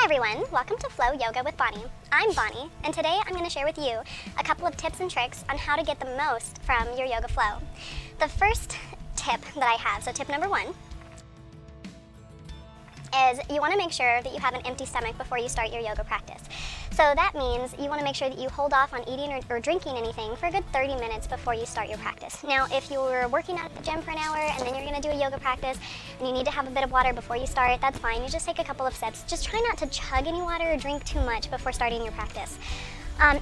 Hi everyone, welcome to Flow Yoga with Bonnie. I'm Bonnie, and today I'm going to share with you a couple of tips and tricks on how to get the most from your yoga flow. The first tip that I have, so tip number 1, is you want to make sure that you have an empty stomach before you start your yoga practice. So that means you want to make sure that you hold off on eating or drinking anything for a good 30 minutes before you start your practice. Now, if you're working out at the gym for an hour and then you're going to do a yoga practice and you need to have a bit of water before you start, that's fine. You just take a couple of sips. Just try not to chug any water or drink too much before starting your practice.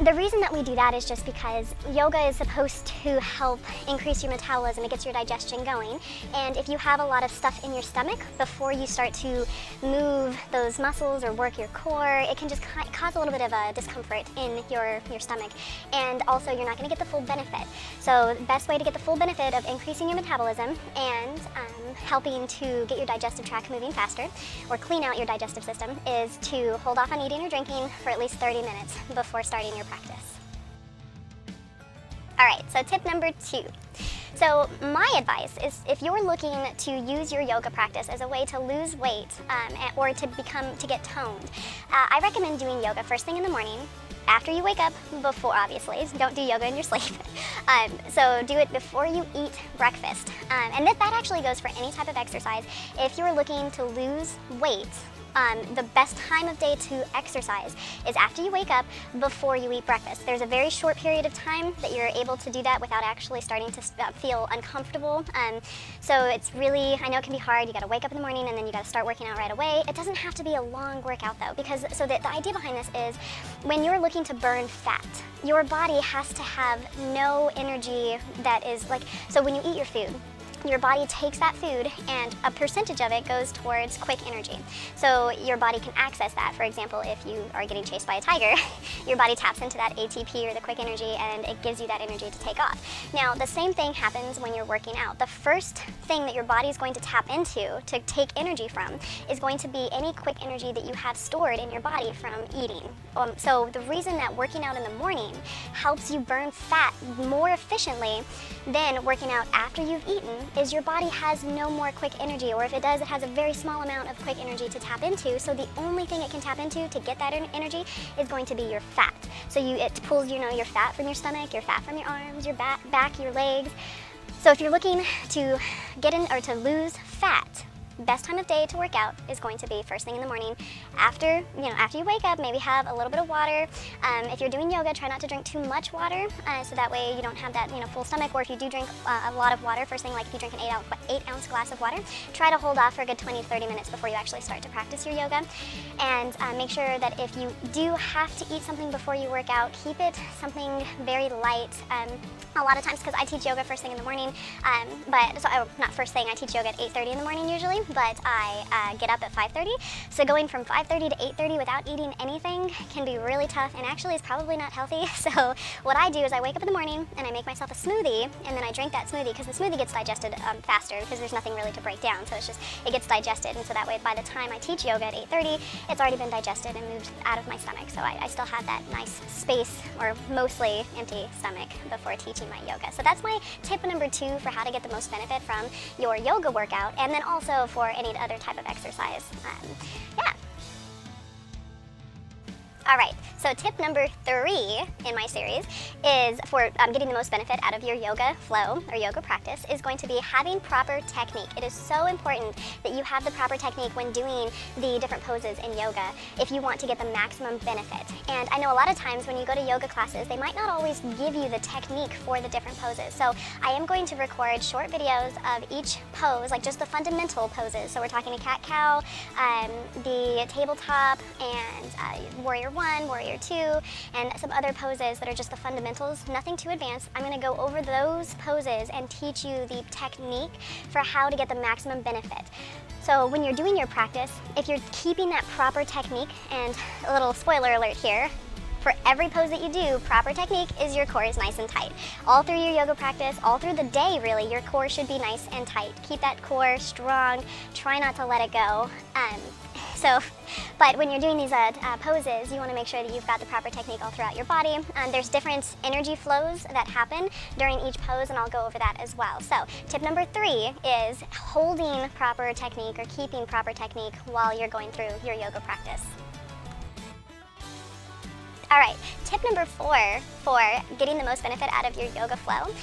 The reason that we do that is just because yoga is supposed to help increase your metabolism. It gets your digestion going. And if you have a lot of stuff in your stomach before you start to move those muscles or work your core, it can just cause a little bit of a discomfort in your stomach. And also, you're not going to get the full benefit. So the best way to get the full benefit of increasing your metabolism and helping to get your digestive tract moving faster or clean out your digestive system is to hold off on eating or drinking for at least 30 minutes before starting your practice. All right, so tip number 2. So my advice is if you're looking to use your yoga practice as a way to lose weight or to get toned, I recommend doing yoga first thing in the morning, after you wake up, before, obviously, don't do yoga in your sleep. So do it before you eat breakfast. And that actually goes for any type of exercise. If you're looking to lose weight, the best time of day to exercise is after you wake up, before you eat breakfast. There's a very short period of time that you're able to do that without actually starting to feel uncomfortable. So it's really, I know it can be hard. You got to wake up in the morning and then you got to start working out right away. It doesn't have to be a long workout though, because the idea behind this is when you're looking to burn fat, your body has to have no energy that is like, so when you eat your food, your body takes that food and a percentage of it goes towards quick energy. So your body can access that. For example, if you are getting chased by a tiger, your body taps into that ATP or the quick energy and it gives you that energy to take off. Now, the same thing happens when you're working out. The first thing that your body is going to tap into to take energy from is going to be any quick energy that you have stored in your body from eating. So the reason that working out in the morning helps you burn fat more efficiently than working out after you've eaten is your body has no more quick energy, or if it does, it has a very small amount of quick energy to tap into. So the only thing it can tap into to get that energy is going to be your fat. So it pulls, your fat from your stomach, your fat from your arms, your back, your legs. So if you're looking to get in or to lose fat, best time of day to work out is going to be first thing in the morning. After you wake up, maybe have a little bit of water. If you're doing yoga, try not to drink too much water, so that way you don't have that full stomach. Or if you do drink a lot of water, first thing, like if you drink an 8-ounce glass of water, try to hold off for a good 20-30 minutes before you actually start to practice your yoga. And make sure that if you do have to eat something before you work out, keep it something very light. A lot of times, because I teach yoga first thing in the morning, not first thing, I teach yoga at 8:30 in the morning usually, but I get up at 5:30. So going from 5:30 to 8:30 without eating anything can be really tough, and actually is probably not healthy. So what I do is I wake up in the morning and I make myself a smoothie, and then I drink that smoothie, because the smoothie gets digested faster because there's nothing really to break down. So it gets digested, and so that way by the time I teach yoga at 8:30, it's already been digested and moved out of my stomach. So I still have that nice space, or mostly empty stomach, before teaching my yoga. So that's my tip number 2 for how to get the most benefit from your yoga workout, and then also for any other type of exercise. Yeah. All right, so tip number 3 in my series is for getting the most benefit out of your yoga flow or yoga practice is going to be having proper technique. It is so important that you have the proper technique when doing the different poses in yoga if you want to get the maximum benefit. And I know a lot of times when you go to yoga classes, they might not always give you the technique for the different poses. So I am going to record short videos of each pose, like just the fundamental poses. So we're talking a cat-cow, the tabletop, and warrior 1, warrior 2, and some other poses that are just the fundamentals, nothing too advanced. I'm going to go over those poses and teach you the technique for how to get the maximum benefit. So when you're doing your practice, if you're keeping that proper technique, and a little spoiler alert here, for every pose that you do, proper technique is your core is nice and tight. All through your yoga practice, all through the day really, your core should be nice and tight. Keep that core strong, try not to let it go. But when you're doing these poses, you want to make sure that you've got the proper technique all throughout your body. There's different energy flows that happen during each pose, and I'll go over that as well. So tip number 3 is holding proper technique or keeping proper technique while you're going through your yoga practice. All right, tip number 4 for getting the most benefit out of your yoga flow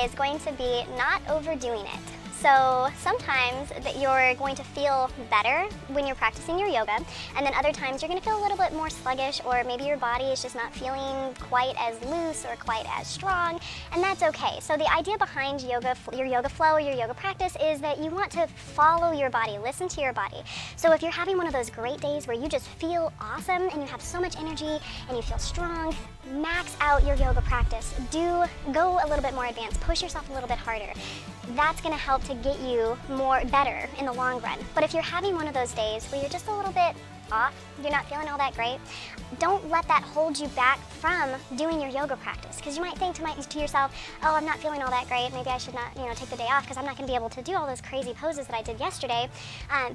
is going to be not overdoing it. So sometimes that you're going to feel better when you're practicing your yoga, and then other times you're going to feel a little bit more sluggish, or maybe your body is just not feeling quite as loose or quite as strong, and that's okay. So the idea behind your yoga flow or your yoga practice is that you want to follow your body, listen to your body. So if you're having one of those great days where you just feel awesome and you have so much energy and you feel strong, max out your yoga practice. Go a little bit more advanced, push yourself a little bit harder. That's going to help to get you better in the long run. But if you're having one of those days where you're just a little bit off, you're not feeling all that great, don't let that hold you back from doing your yoga practice. Because you might think to yourself, oh, I'm not feeling all that great, maybe I should not take the day off because I'm not going to be able to do all those crazy poses that I did yesterday.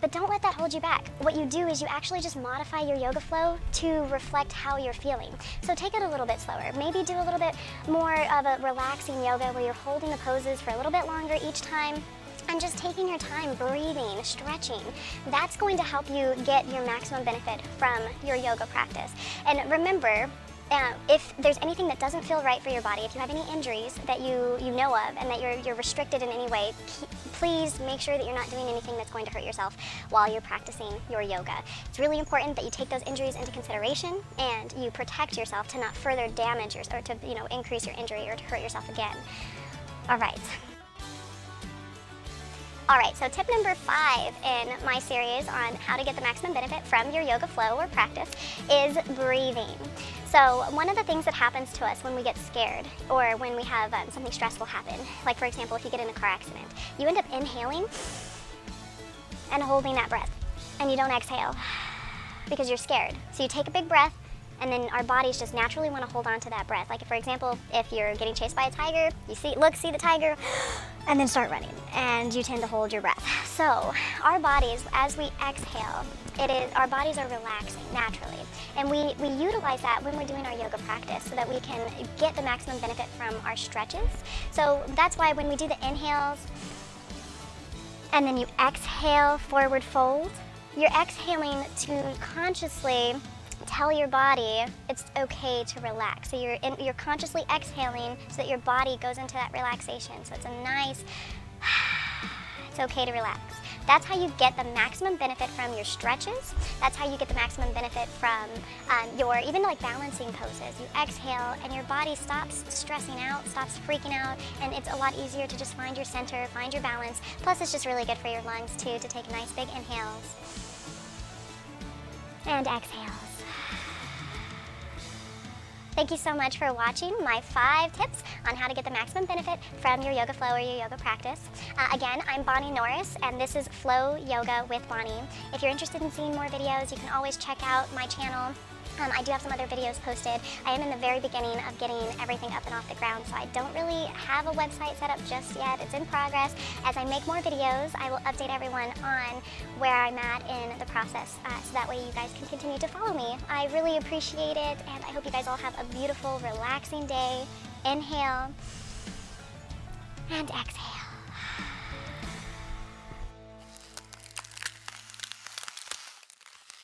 But don't let that hold you back. What you do is you actually just modify your yoga flow to reflect how you're feeling. So take it a little bit slower. Maybe do a little bit more of a relaxing yoga where you're holding the poses for a little bit longer each time. And just taking your time, breathing, stretching, that's going to help you get your maximum benefit from your yoga practice. And remember, if there's anything that doesn't feel right for your body, if you have any injuries that you know of and that you're restricted in any way, please make sure that you're not doing anything that's going to hurt yourself while you're practicing your yoga. It's really important that you take those injuries into consideration and you protect yourself to not further damage or to increase your injury or to hurt yourself again. All right. All right, so tip number 5 in my series on how to get the maximum benefit from your yoga flow or practice is breathing. So one of the things that happens to us when we get scared or when we have something stressful happen, like for example, if you get in a car accident, you end up inhaling and holding that breath, and you don't exhale because you're scared. So you take a big breath, and then our bodies just naturally want to hold on to that breath. Like for example, if you're getting chased by a tiger, you see the tiger, and then start running, and you tend to hold your breath. So our bodies, as we exhale, our bodies are relaxing naturally. And we utilize that when we're doing our yoga practice so that we can get the maximum benefit from our stretches. So that's why when we do the inhales, and then you exhale, forward fold, you're exhaling to consciously tell your body it's okay to relax. So you're consciously exhaling so that your body goes into that relaxation. So it's a nice, it's okay to relax. That's how you get the maximum benefit from your stretches. That's how you get the maximum benefit from even like balancing poses. You exhale and your body stops stressing out, stops freaking out, and it's a lot easier to just find your center, find your balance. Plus it's just really good for your lungs too, to take nice big inhales and exhales. Thank you so much for watching my 5 tips on how to get the maximum benefit from your yoga flow or your yoga practice. Again, I'm Bonnie Norris, and this is Flow Yoga with Bonnie. If you're interested in seeing more videos, you can always check out my channel. I do have some other videos posted. I am in the very beginning of getting everything up and off the ground, so I don't really have a website set up just yet. It's in progress. As I make more videos, I will update everyone on where I'm at in the process, so that way you guys can continue to follow me. I really appreciate it, and I hope you guys all have a beautiful, relaxing day. Inhale and exhale.